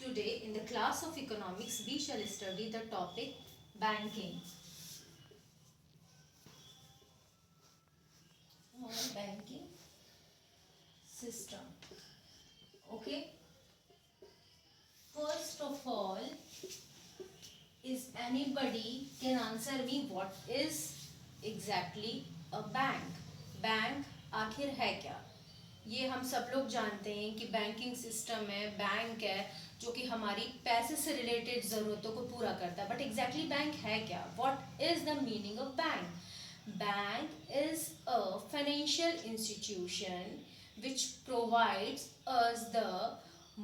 Today, in the class of economics, we shall study the topic banking. Banking system. Okay. First of all, is anybody can answer me what is exactly a bank? Bank आखिर है क्या? ये हम सब लोग जानते हैं कि बैंकिंग सिस्टम है, बैंक है जो कि हमारी पैसे से रिलेटेड ज़रूरतों को पूरा करता है. बट एग्जैक्टली बैंक है क्या? What is the meaning of bank? Bank is a financial institution which provides us the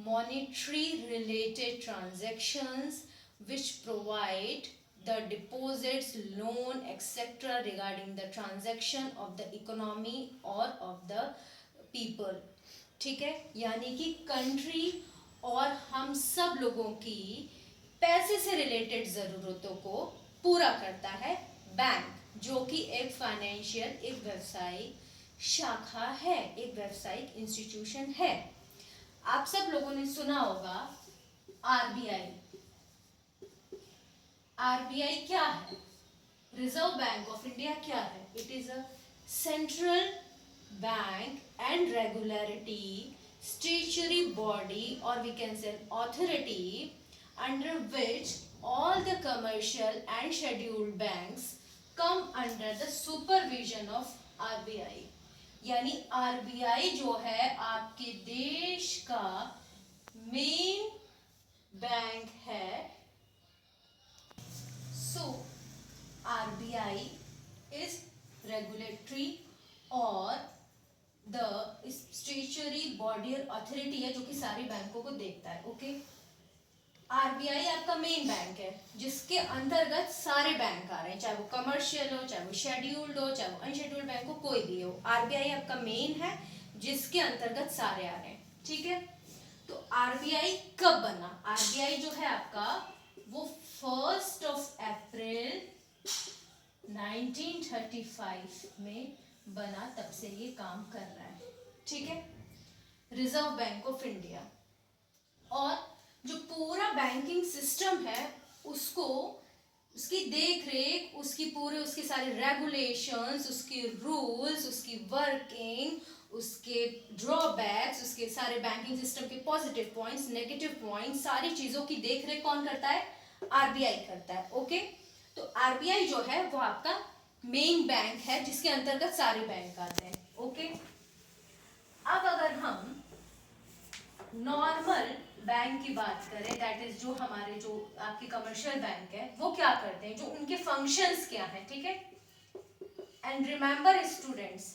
monetary related transactions, which provide the deposits, loan, etc. regarding the transaction of the economy or of the people. ठीक है, यानी कि country और हम सब लोगों की पैसे से रिलेटेड ज़रूरतों को पूरा करता है बैंक, जो कि एक फाइनेंशियल, एक व्यवसायिक शाखा है, एक व्यवसायिक इंस्टीट्यूशन है. आप सब लोगों ने सुना होगा आरबीआई. आरबीआई क्या है? रिजर्व बैंक ऑफ इंडिया क्या है? It is a central bank and regularity statutory body, or we can say authority, under which all the commercial and scheduled banks come under the supervision of RBI. यानी RBI जो है आपके देश का main bank है. So RBI is regulatory और the statutory body और authority है जो कि सारे बैंकों को देखता है. ओके. आरबीआई आपका मेन बैंक है जिसके अंतर्गत सारे बैंक आ रहे हैं, चाहे वो कमर्शियल हो, चाहे वो शेड्यूल्ड हो, चाहे वो अनशेड्यूल्ड बैंक हो, कोई भी हो. आरबीआई आपका मेन है जिसके अंतर्गत सारे आ रहे हैं. ठीक है. तो आरबीआई कब बना? आरबीआई जो है आपका वो 1 अप्रैल 1935 में बना, तब से ये काम कर रहा है. ठीक है. Reserve bank of India. और जो पूरा बैंकिंग सिस्टम है उसको, उसकी देख रेख, उसकी पूरे, उसके सारे रेगुलेशंस, उसके रूल्स, उसकी वर्किंग, उसके ड्रॉबैक्स, उसके सारे बैंकिंग सिस्टम के पॉजिटिव पॉइंट्स, नेगेटिव पॉइंट्स, सारी चीजों की देख रेख कौन करता है? आरबीआई करता है. ओके. तो आरबीआई जो है वो आपका मेन बैंक है जिसके अंतर्गत सारे बैंक आते हैं. ओके. अब अगर हम नॉर्मल बैंक की बात करें, दैट इज जो हमारे जो आपके कमर्शियल बैंक है वो क्या करते हैं, जो उनके फंक्शंस क्या है. ठीक है. एंड रिमेंबर स्टूडेंट्स,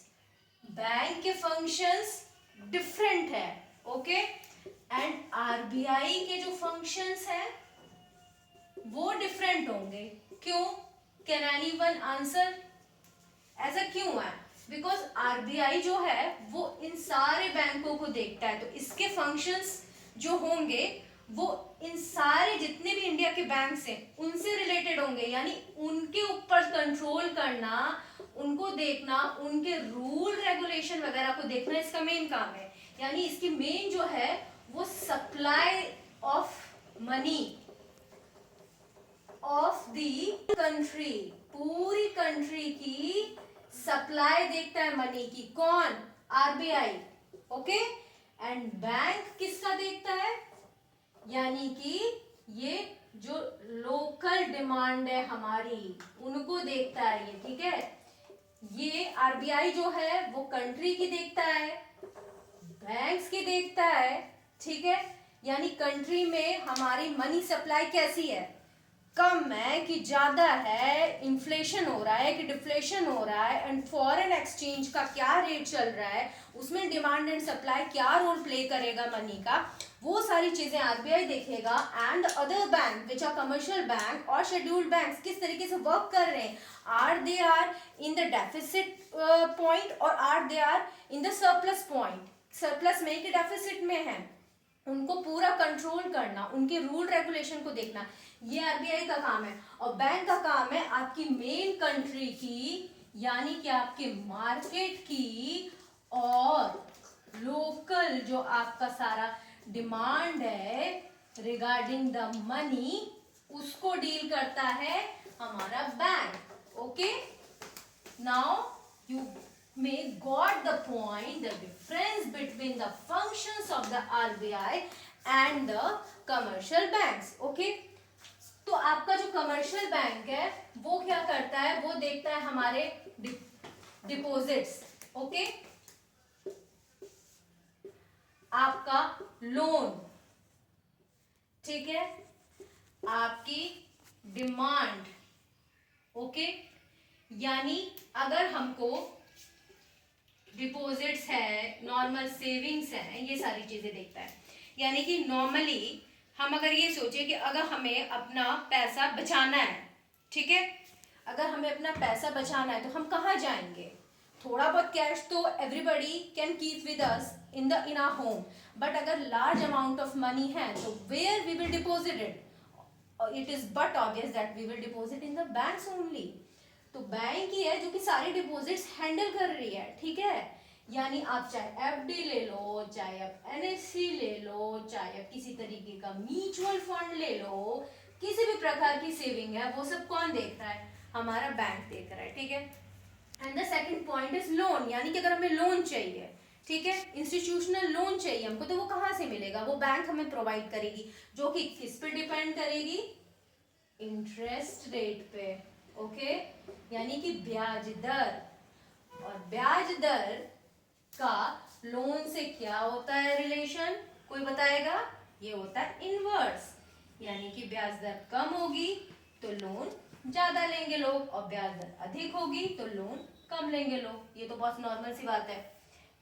बैंक के फंक्शंस डिफरेंट है. ओके. एंड आरबीआई के जो फंक्शंस हैं वो डिफरेंट होंगे. क्यों? Can anyone answer? ऐसा क्यों है? बिकॉज आरबीआई जो है वो इन सारे बैंकों को देखता है, तो इसके फंक्शंस जो होंगे वो इन सारे जितने भी इंडिया के बैंक्स हैं उनसे रिलेटेड होंगे. यानी उनके ऊपर कंट्रोल करना, उनको देखना, उनके रूल रेगुलेशन वगैरह को देखना इसका मेन काम है. यानी इसकी मेन जो है वो supply of money of the country, पूरी कंट्री की सप्लाई देखता है मनी की. कौन? आरबीआई. ओके. एंड बैंक किसका देखता है? यानी कि ये जो लोकल डिमांड है हमारी उनको देखता है ये. ठीक है. ये आरबीआई जो है वो कंट्री की देखता है, बैंक्स की देखता है. ठीक है. यानी कंट्री में हमारी मनी सप्लाई कैसी है? कम है कि ज्यादा है? इन्फ्लेशन हो रहा है कि डिफ्लेशन हो रहा है? एंड फॉरेन एक्सचेंज का क्या रेट चल रहा है? उसमें डिमांड एंड सप्लाई क्या रोल प्ले करेगा मनी का? वो सारी चीजें आरबीआई देखेगा. And other bank which are commercial bank और शेड्यूल्ड बैंक किस तरीके से वर्क कर रहे हैं? Are they are in the deficit point और are they are in the surplus point? Surplus में कि डेफिसिट में है, उनको पूरा कंट्रोल करना, उनके रूल रेगुलेशन को देखना, ये आरबीआई का काम है. और बैंक का काम है आपकी मेन कंट्री की, यानी कि आपके मार्केट की और लोकल जो आपका सारा डिमांड है रिगार्डिंग द मनी उसको डील करता है हमारा bank. Okay, now you may got the point, the difference between the functions of the RBI and the commercial banks. Okay, तो आपका जो कमर्शियल बैंक है वो क्या करता है, वो देखता है हमारे डिपॉजिट्स। ओके, आपका लोन, ठीक है, आपकी डिमांड। ओके, यानी अगर हमको डिपॉजिट्स है, नॉर्मल सेविंग्स है, ये सारी चीजें देखता है। यानी कि नॉर्मली हम अगर ये सोचे कि अगर हमें अपना पैसा बचाना है, ठीक है, अगर हमें अपना पैसा बचाना है तो हम कहाँ जाएंगे? थोड़ा बहुत कैश तो everybody can keep with us in our home, but अगर लार्ज अमाउंट ऑफ मनी है तो where we will deposit it? It is but obvious that we will deposit in the banks only. तो bank ही है जो कि सारी deposits handle कर रही है, ठीक है। यानी आप चाहे एफडी ले लो, चाहे आप एनएससी ले लो, चाहे आप किसी तरीके का म्यूचुअल फंड ले लो, किसी भी प्रकार की सेविंग है वो सब कौन देख रहा है? हमारा बैंक देख रहा है, ठीक है। And the second point is loan, यानी कि अगर हमें लोन चाहिए, ठीक है, इंस्टीट्यूशनल लोन चाहिए हमको, तो वो कहाँ से मिलेगा? वो बैंक हमें प्रोवाइड करेगी, जो कि किस पे डिपेंड करेगी? इंटरेस्ट रेट पे। ओके, यानी कि ब्याज दर। और ब्याज दर का लोन से क्या होता है रिलेशन? कोई बताएगा? ये होता है इनवर्स, यानी कि ब्याज दर कम होगी तो लोन ज्यादा लेंगे लोग, और ब्याज दर अधिक होगी तो लोन कम लेंगे लोग। ये तो बहुत नॉर्मल सी बात है,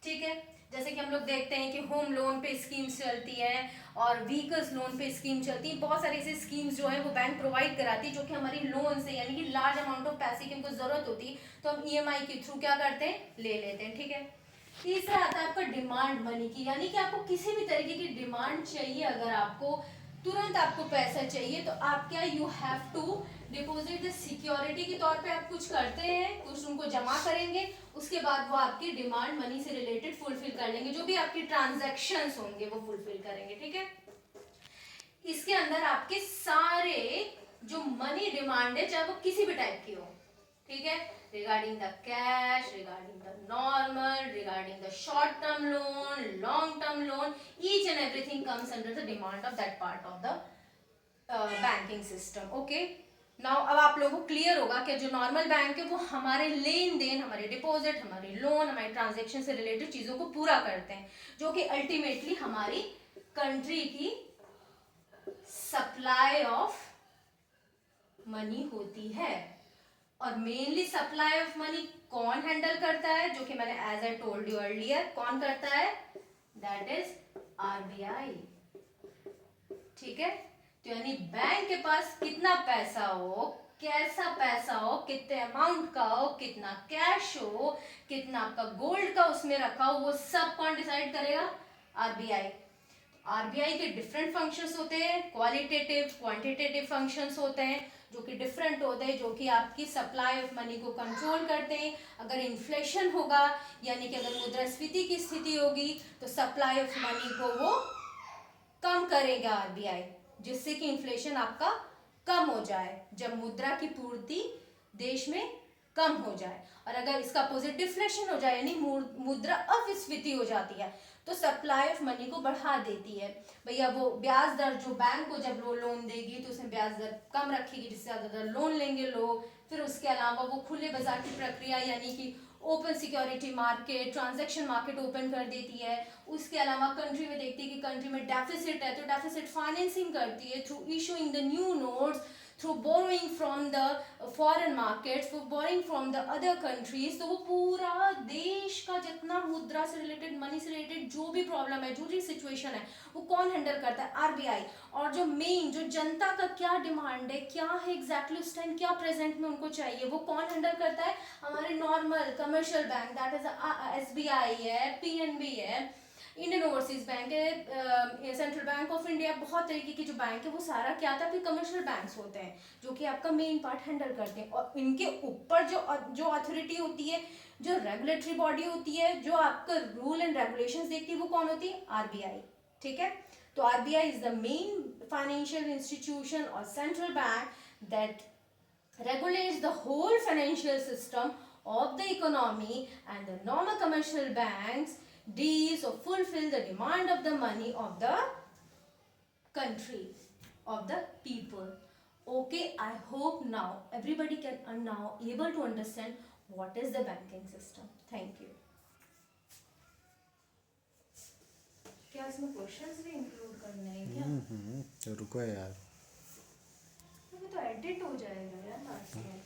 ठीक है। जैसे कि हम लोग देखते हैं कि होम लोन पे स्कीम्स चलती हैं और व्हीकल्स लोन पे स्कीम चलती है। बहुत सारी ऐसी स्कीम्स जो है वो बैंक प्रोवाइड कराती है, जो कि हमारी लोन से, यानी कि लार्ज अमाउंट ऑफ पैसे की हमको जरूरत होती है तो हम ईएमआई के थ्रू क्या करते हैं? ले लेते हैं, ठीक है। तीसरा आता है आपका डिमांड मनी की, यानी कि आपको किसी भी तरीके की डिमांड चाहिए, अगर आपको तुरंत आपको पैसा चाहिए तो आप क्या, you have to deposit the security के तौर पे आप कुछ करते हैं, कुछ उनको जमा करेंगे, उसके बाद वो आपकी डिमांड मनी से रिलेटेड फुलफिल कर लेंगे, जो भी आपकी ट्रांजैक्शंस होंगे वो फुलफिल करेंगे, ठीक है। इसके अंदर आपके सारे जो मनी डिमांड है, चाहे वो किसी भी टाइप की हो, ठीक है, regarding the cash, regarding the normal, regarding the short term loan, long term loan, each and everything comes under the demand of that part of the banking system. Okay, now अब आप लोगों को clear होगा कि जो normal bank है वो हमारे लेन देन, हमारे डिपॉजिट, हमारे लोन, हमारे ट्रांजैक्शन से रिलेटेड चीजों को पूरा करते हैं, जो कि अल्टीमेटली हमारी कंट्री की सप्लाई ऑफ मनी होती है। और मेनली सप्लाई ऑफ मनी कौन हैंडल करता है? जो कि मैंने as I told you earlier, कौन करता है? दैट इज आरबीआई, ठीक है। तो यानी बैंक के पास कितना पैसा हो, कैसा पैसा हो, कितने अमाउंट का हो, कितना कैश हो, कितना आपका गोल्ड का उसमें रखा हो, वो सब कौन डिसाइड करेगा? आरबीआई। आरबीआई के डिफरेंट फंक्शंस होते हैं, क्वालिटेटिव, क्वांटिटेटिव फंक्शंस होते हैं, जो कि डिफरेंट होते हैं, जो कि आपकी सप्लाई ऑफ मनी को कंट्रोल करते हैं। अगर इन्फ्लेशन होगा, यानी कि अगर मुद्रास्फीति की स्थिति होगी, तो सप्लाई ऑफ मनी को वो कम करेगा आरबीआई, जिससे कि इन्फ्लेशन आपका कम हो जाए, जब मुद्रा की पूर्ति देश में कम हो जाए। और अगर इसका अपोजिट डिफ्लेशन हो जाए, यानी मुद्रा अपस्फीति हो जाती है, तो सप्लाई ऑफ मनी को बढ़ा देती है। भैया वो ब्याज दर जो बैंक को जब वो लोन देगी तो उसमें ब्याज दर कम रखेगी, जिससे ज्यादा लोन लेंगे लोग। फिर उसके अलावा वो खुले बाजार की प्रक्रिया, यानी कि open security market, transaction market open कर देती है। उसके अलावा कंट्री में देखती है कि कंट्री में डेफिसिट है, तो डेफिसिट फाइनेंसिंग करती है through issuing the new notes, through borrowing from the foreign market, through borrowing from the other countries. तो वो पूरा देश का जितना मुद्रा से रिलेटेड, मनी से रिलेटेड जो भी प्रॉब्लम है, जो भी सिचुएशन है, वो कौन हैंडल करता है? आरबीआई। और जो मेन, जो जनता का क्या डिमांड है, क्या है एग्जैक्टली उस टाइम, क्या प्रेजेंट में उनको चाहिए, वो कौन हैंडल करता है? हमारे normal commercial bank, that is SBI है, पीएनबी है, इंडियन ओवरसीज बैंक है, सेंट्रल बैंक ऑफ इंडिया, बहुत तरीके की जो बैंक है, वो सारा क्या आता है? आपके कमर्शियल बैंक्स होते हैं, जो कि आपका मेन पार्ट हैंडल करते हैं। और इनके ऊपर जो अथॉरिटी होती है, जो रेगुलेटरी बॉडी होती है, जो आपका रूल एंड रेगुलेशंस देखती है, वो कौन होती है? आरबीआई, ठीक है। तो RBI is the main financial institution और central bank that regulates the whole financial system of the economy, and the normal commercial banks deals or fulfill the demand of the money of the country, of the people. Okay, I hope now everybody can now able to understand what is the banking system. Thank you. क्या इसमें questions भी include करने हैं क्या? रुको यार। तो edit हो जाएगा यार लास्ट में।